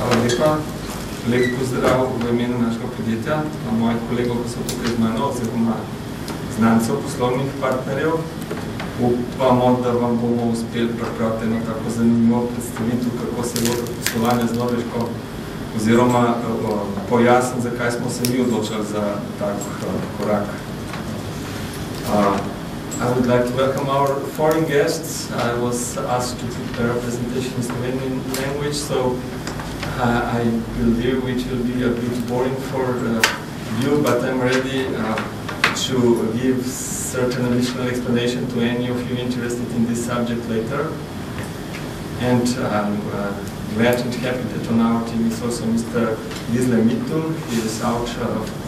Hvala lepa. Lep pozdrav v imenu našega podjetja, mojih kolegov, ki so tukaj z mano, oziroma znancev poslovnih partnerjev. Upamo, da vam bomo uspeli pripraviti eno tako zanimivo predstavitev, kako se je poslovanje z Norveško, oziroma pojasniti, zakaj smo se mi odločili za tak korak. I would like to welcome our foreign guests. I was asked to prepare a presentation in Slovenian language, so I will do, which will be a bit boring for you, but I'm ready to give certain additional explanation to any of you interested in this subject later. And I'm glad and happy that on our team is also Mr. Gisle Mittul. He is out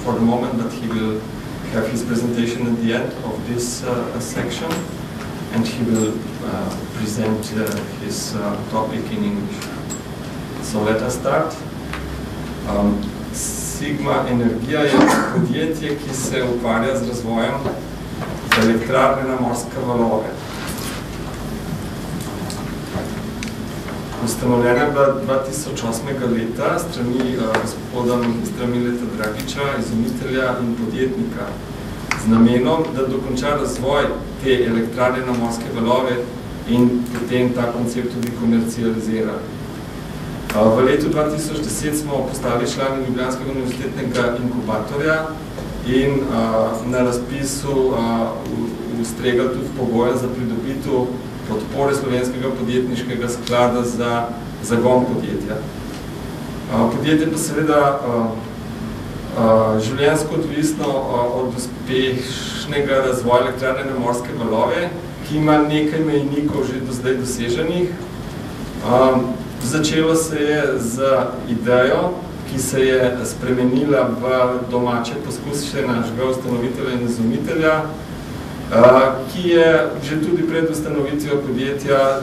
for the moment, but he will have his presentation at the end of this section, and he will present his topic in English. So let us start. Sigma Energija je podjetje, ki se ukvarja z razvojem elektrarne na morske valove. Ustanovljena je bila 2008. leta strani gospoda ministra Mileta Dragiča, izumitelja in podjetnika, z namenom, da dokonča razvoj te elektrarne na morske valove in potem ta koncept tudi komercializira. V letu 2010 smo postali člani Ljubljanskega univerzitetnega inkubatorja in na razpisu ustregali tudi pogoje za pridobitev podpore Slovenskega podjetniškega sklada za zagon podjetja. Podjetje pa seveda življenjsko odvisno od uspešnega razvoja elektrarne na morske valove, ki ima nekaj mejnikov že do zdaj doseženih. Začelo se je z idejo, ki se je spremenila v domače poskuse našega ustanovitelja in izumitelja, ki je že tudi pred ustanovitvijo podjetja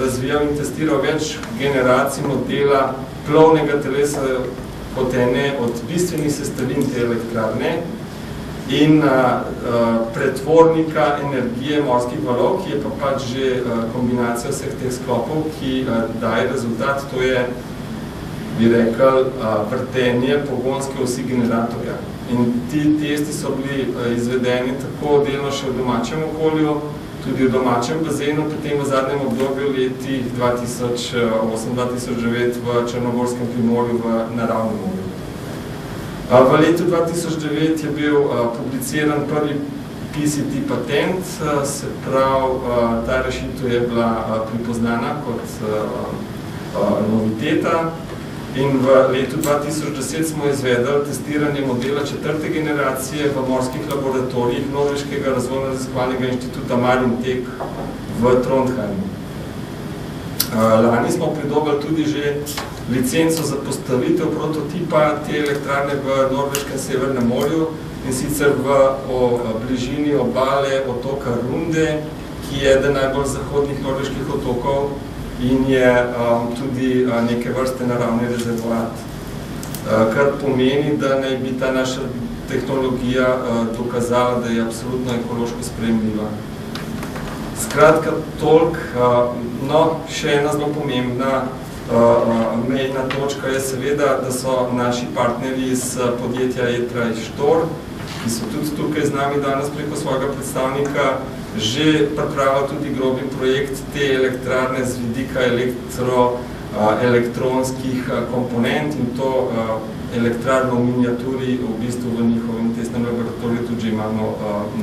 razvijal in testiral več generacij modela plovnega telesa kot ene od bistvenih sestavin te elektrarne in pretvornika energije morskih valov, ki je pa pač že kombinacija vseh teh sklopov, ki daje rezultat, to je, bi rekel, vrtenje pogonske osi generatorja. In ti testi so bili izvedeni tako delno še v domačem okolju, tudi v domačem bazenu, potem v zadnjem obdobju letih 2008-2009 v Črnogorskem primorju v naravnem morju. V letu 2009 je bil publiciran prvi PCT patent, se pravi, ta rešitev je bila pripoznana kot noviteta. In v letu 2010 smo izvedli testiranje modela 4. generacije v morskih laboratorijih Norveškega razvojno-raziskovalnega inštituta Marintek v Trondheimu. Lani smo pridobili tudi že licenco za postavitev prototipa te elektrarne v norveškem Severnem morju, in sicer v bližini obale otoka Runde, ki je eden najbolj zahodnih norveških otokov in je tudi neke vrste naravni rezervoat, kar pomeni, da naj bi ta naša tehnologija dokazala, da je absolutno ekološko sprejemljiva. Skratka, toliko, še ena zelo pomembna mejna točka je seveda, da so naši partnerji iz podjetja ETRA iz Štor, ki so tudi tukaj z nami danes preko svojega predstavnika, že pripravili tudi grobi projekt te elektrarne z vidika elektronskih komponent, in to elektrarno v miniaturi v bistvu v njihovem testnem laboratoriju tudi že imamo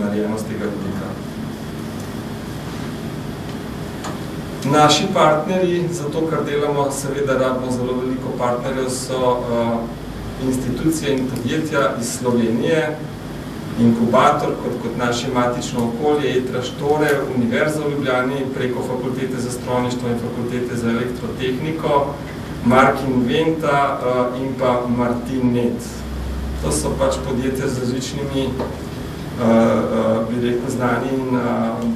narejeno z tega vidika. Naši partnerji, zato kar delamo, seveda rabimo zelo veliko partnerjev, so institucije in podjetja iz Slovenije, inkubator kot naše matično okolje, ETRA Štore, Univerza v Ljubljani preko Fakultete za strojništvo in Fakultete za elektrotehniko, Markin Venta in pa Martin Net. To so pač podjetja z različnimi bi rekel, znanji in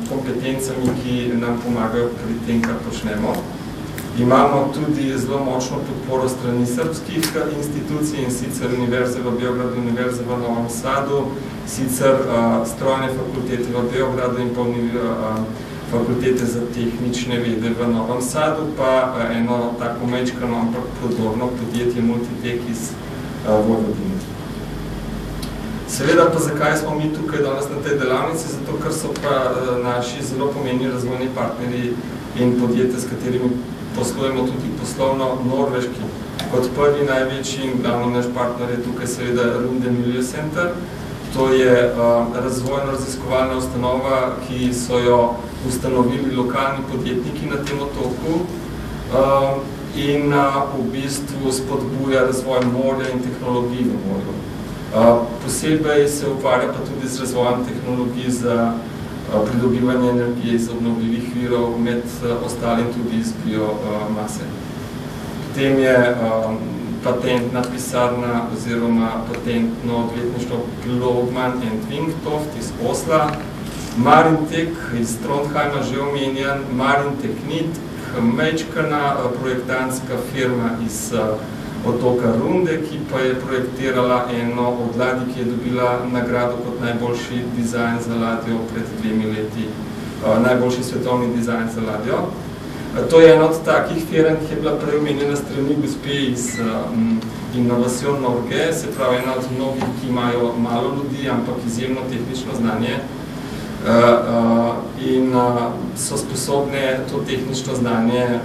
kompetencami, ki nam pomagajo pri tem, kar počnemo. Imamo tudi zelo močno podporo strani srbskih institucij, in sicer Univerze v Beogradu, Univerze v Novom Sadu, sicer strojne fakultete v Beogradu in pa Fakultete za tehnične vede v Novem Sadu, pa eno tako mečkano, ampak podobno podjetje Multitech iz Vojvodine. Seveda pa zakaj smo mi tukaj danes na tej delavnici? Zato, ker so pa naši zelo pomembni razvojni partnerji in podjetje, s katerimi poslujemo tudi poslovno, norveški. Kot prvi največji in glavni naš partner je tukaj seveda Runde Miljøcenter. To je razvojno-raziskovalna ustanova, ki so jo ustanovili lokalni podjetniki na tem otoku in v bistvu spodbuja razvoj morja in tehnologij v morju. Posebej se ukvarja pa tudi z razvojem tehnologij za pridobivanje energije iz obnovljivih virov, med ostalim tudi iz biomase. Potem je patentna pisarna oziroma patentno odvetništvo Globman & Vingtoft iz Osla, Marintech iz Trondheima, že omenjen, Marintechnit, mečkana projektantska firma iz otoka Runde, ki pa je projektirala eno od ladij, ki je dobila nagrado kot najboljši dizajn za ladjo pred 2 leti, najboljši svetovni dizajn za ladjo. To je ena od takih firm, ki je bila prej omenjena strani gospe iz Innovation Norge, se pravi ena od mnogih, ki imajo malo ljudi, ampak izjemno tehnično znanje in so sposobne to tehnično znanje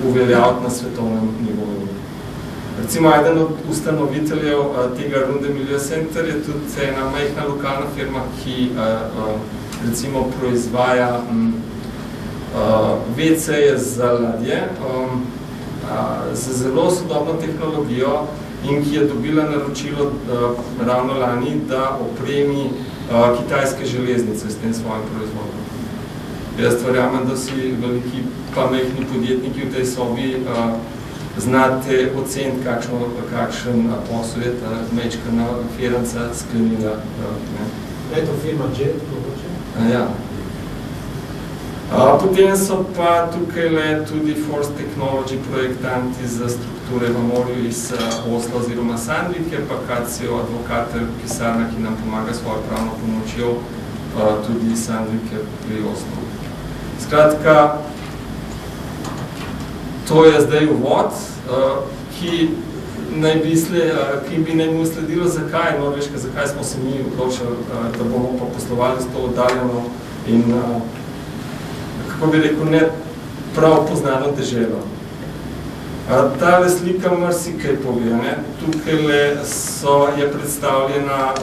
uveljaviti na svetovnem nivoju. Recimo, eden od ustanoviteljev tega Runde Miljøcenter je tudi ena majhna lokalna firma, ki recimo proizvaja WC-je za ladje z zelo sodobno tehnologijo in ki je dobila naročilo ravno lani, da opremi kitajske železnice s tem svojim proizvodom. Jaz verjamem, da si veliki pa majhni podjetniki v tej sobi znate oceniti, kakšen posel je ta mečkana firma sklenila. Je to firma Jet, mogoče? Ja. Potem so pa tukaj tudi Force Technology projektanti za strukture v morju iz Osla oziroma Sandvike, pa Kacio advokater, pisarna, ki nam pomaga svojo pravno pomočjo, tudi Sandvike pri Oslu. Skratka, to je zdaj uvod, ki bi naj mu sledilo, zakaj Norveška, zakaj smo se mi odločili, da bomo pa poslovali s to oddaljeno in kako bi rekel, ne prav poznano deželo. Tale slika marsikaj pove. Tukaj je predstavljena,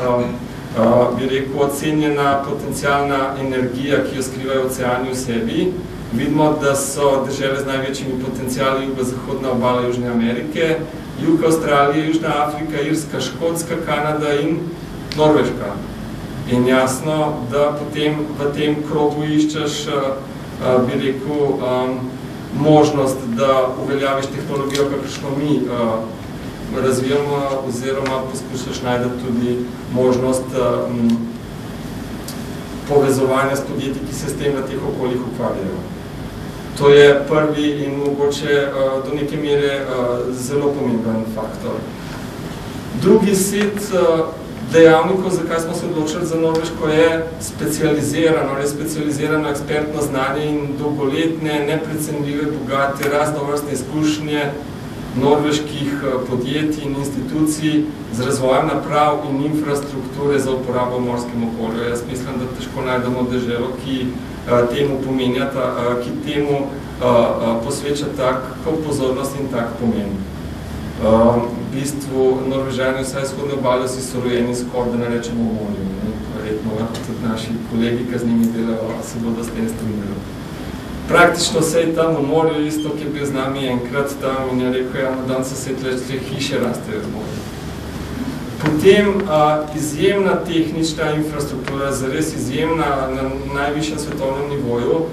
bi rekel, ocenjena potencialna energija, ki jo skrivajo oceani v sebi. Vidimo, da so dežele z največjimi potenciali jugozahodna obala Južne Amerike, jug Avstralije, Južna Afrika, Irska, Škotska, Kanada in Norveška. In jasno, da potem v tem krogu iščeš bi rekel, možnost, da uveljaviš tehnologijo, kakršno mi razvijamo, oziroma poskušaš najti tudi možnost povezovanja s podjetji, ki se s tem v teh okoljih ukvarjajo. To je prvi in mogoče do neke mere zelo pomemben faktor. Drugi set dejavnikov, zakaj smo se odločili za Norveško, je specializirano ekspertno znanje in dolgoletne, neprecenljive, bogate, raznovrstne izkušnje norveških podjetij in institucij z razvojem naprav in infrastrukture za uporabo v morskem okolju. Jaz mislim, da težko najdemo deželo, ki temu pomenjata, ki temu posveča tako pozornost in tak pomen. V bistvu Norvežani vsaj vzhodne obale si so rojeni skoraj, da ne rečemo v morju. Verjetno tudi naši kolegi, ki z njimi delajo, se bodo s tem strinjali. Praktično vse je tam v morju, isto, ki je bil z nami enkrat tam in je rekel, ja, na dan so se tle hiše rastejo z morju. Potem izjemna tehnična infrastruktura, zares izjemna na najvišjem svetovnem nivoju,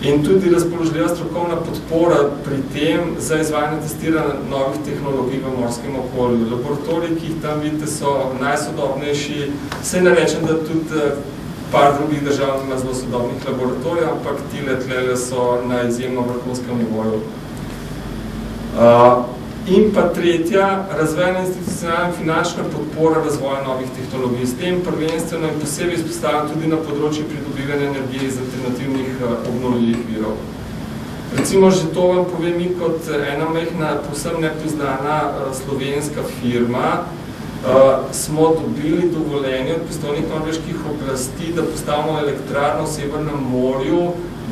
in tudi razpoložljiva strokovna podpora pri tem za izvajanje testiranja novih tehnologij v morskem okolju. Laboratoriji, ki jih tam vidite, so najsodobnejši. Saj ne rečem, da tudi par drugih držav ima zelo sodobnih laboratorijev, ampak tile so na izjemno vrhunskem nivoju. In pa tretja, razvojna institucionalna finančna podpora razvoja novih tehnologij. S tem prvenstveno in posebej izpostavljam tudi na področju pridobivanja energije iz alternativnih obnovljivih virov. Recimo, že to vam povem mi kot ena majhna, povsem nepoznana slovenska firma, smo dobili dovoljenje od pristojnih norveških oblasti, da postavimo elektrarno v Severnem morju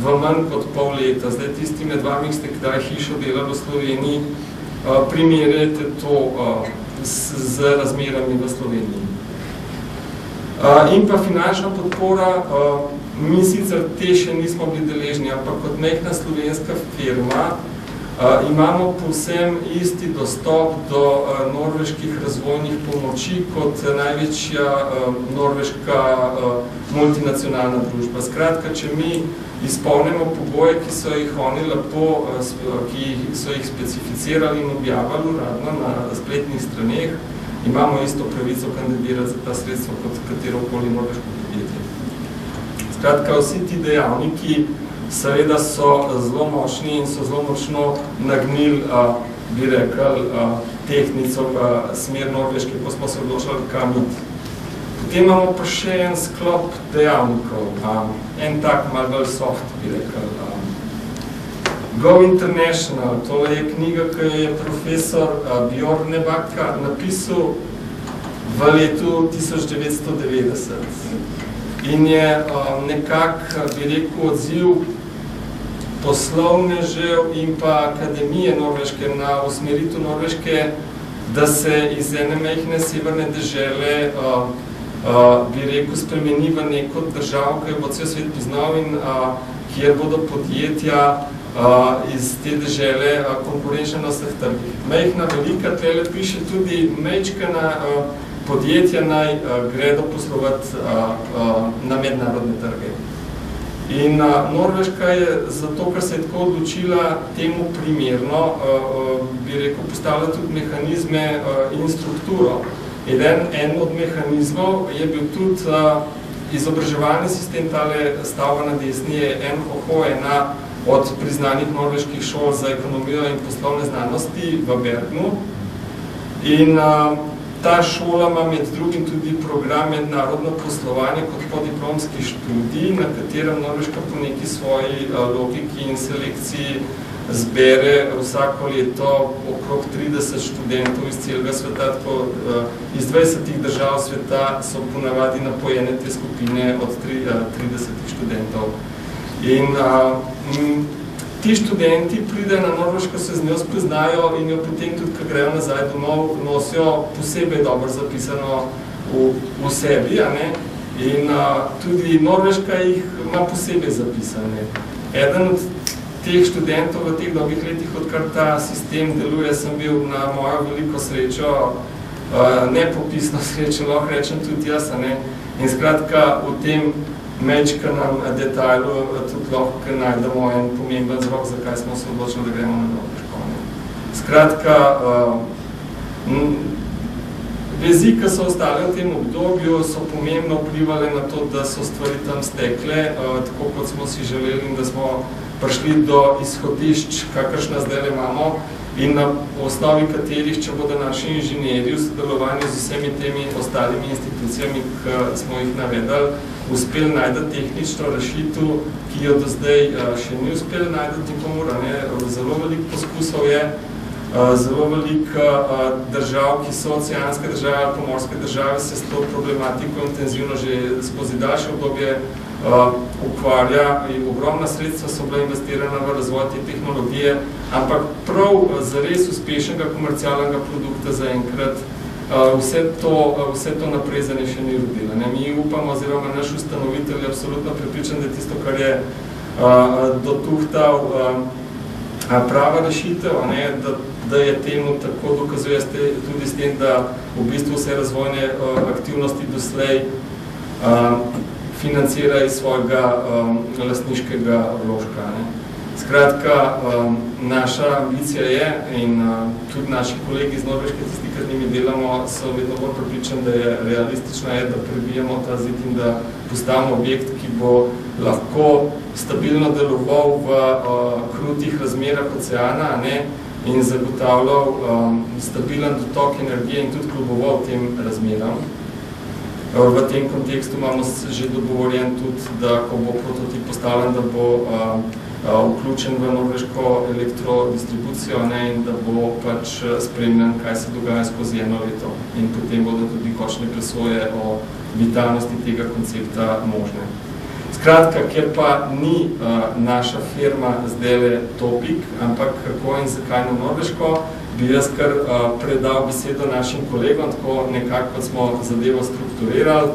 v manj kot pol leta. Zdaj tisti med vami, ki ste kdaj hišo delali v Sloveniji, primerjajte to z razmerami v Sloveniji. In pa finančna podpora, mi sicer te še nismo bili deležni, ampak kot majhna slovenska firma imamo povsem isti dostop do norveških razvojnih pomoči kot največja norveška multinacionalna družba. Skratka, če mi izpolnimo pogoje, ki so jih oni lepo, ki so jih specificirali in objavili uradno na spletnih straneh, imamo isto pravico kandidirati za ta sredstva kot katerokoli norveško podjetje. Skratka, vsi ti dejavniki seveda so zelo močni in so zelo močno nagnili, bi rekel, tehnico v smer Norveške, ko smo se odločili kam iti. Potem imamo pa še en sklop dejavnikov, en tak malo bolj soft, bi rekel. Go International, to je knjiga, ki je profesor Bjorn Nebakka napisal v letu 1990. In je nekako, bi rekel, odziv poslovnežev in pa akademije Norveške na usmeritev Norveške, da se iz ene majhne severne dežele, bi rekel, spremeni v neko državo, ki bo cel svet poznal in kjer bodo podjetja iz te dežele konkurenčne na vseh trgih. Majhna, velika, tele piše tudi majčkana podjetja naj gredo poslovati na mednarodne trge. In Norveška je zato, ker se je tako odločila temu primerno, bi rekel, postavila tudi mehanizme in strukturo. En od mehanizmov je bil tudi izobraževalni sistem, tale stavba na desni je NHH, ena od priznanih norveških šol za ekonomijo in poslovne znanosti v Bergenu. In ta šola ima med drugim tudi program mednarodno poslovanje kot podiplomski študij, na katerem Norveška po neki svoji logiki in selekciji zbere vsako leto okrog 30 študentov iz celega sveta, tako iz 20 držav sveta so ponavadi napojene te skupine od 30 študentov. In ti študenti pridejo na Norveško, se z njo spoznajo in jo potem tudi, ko grejo nazaj domov, nosijo posebej dobro zapisano v sebi, in tudi Norveška jih ima posebej zapisane. Eden od teh študentov v teh dolgih letih, odkar ta sistem deluje, sem bil na mojo veliko srečo, nepopisno srečo, lahko rečem tudi jaz, in skratka v tem mečkanem detajlu tudi lahko najdemo en pomemben vzrok, zakaj smo se odločili, da gremo na Norveško. Skratka, vezi, ki so ostale v tem obdobju, so pomembno vplivali na to, da so stvari tam stekle, tako kot smo si želeli in da smo prišli do izhodišč, kakršna zdaj imamo, in na osnovi katerih, če bodo naši inženirji v sodelovanju z vsemi temi ostalimi institucijami, ki smo jih navedali, uspeli najti tehnično rešitev, ki jo do zdaj še ni uspeli najti nikomur. Zelo veliko poskusov je, zelo veliko držav, ki so oceanske države ali pomorske države, se s to problematiko intenzivno že skozi daljše obdobje ukvarja in ogromna sredstva so bila investirana v razvoj te tehnologije, ampak prav zares uspešnega komercialnega produkta zaenkrat vse to naprej za ne še ni rodilo. Mi upamo, oziroma naš ustanovitelj je absolutno prepričan, da je tisto, kar je dotuhtal prava rešitev, da je temu tako dokazuje tudi s tem, da v bistvu vse razvojne aktivnosti doslej financira iz svojega lastniškega vložka. Skratka, naša ambicija je in tudi naši kolegi iz Norveške, tisti, ki z njimi delamo, so vedno bolj pripričani, da je realistično, da prebijemo ta zid in da postavimo objekt, ki bo lahko stabilno deloval v krutih razmerah oceana, in zagotavljal stabilen dotok energije in tudi kluboval tem razmeram. V tem kontekstu imamo že dogovorjen tudi, da ko bo prototip postavljen, da bo vključen v norveško elektrodistribucijo in da bo pač spremljen, kaj se dogaja skozi eno leto. In potem bodo tudi končne presoje o vitalnosti tega koncepta možne. Skratka, ker pa ni naša firma zdajle Topik, ampak kako in zakaj na Norveško, bi jaz kar predal besedo našim kolegom, tako nekako smo zadevo strukturirali.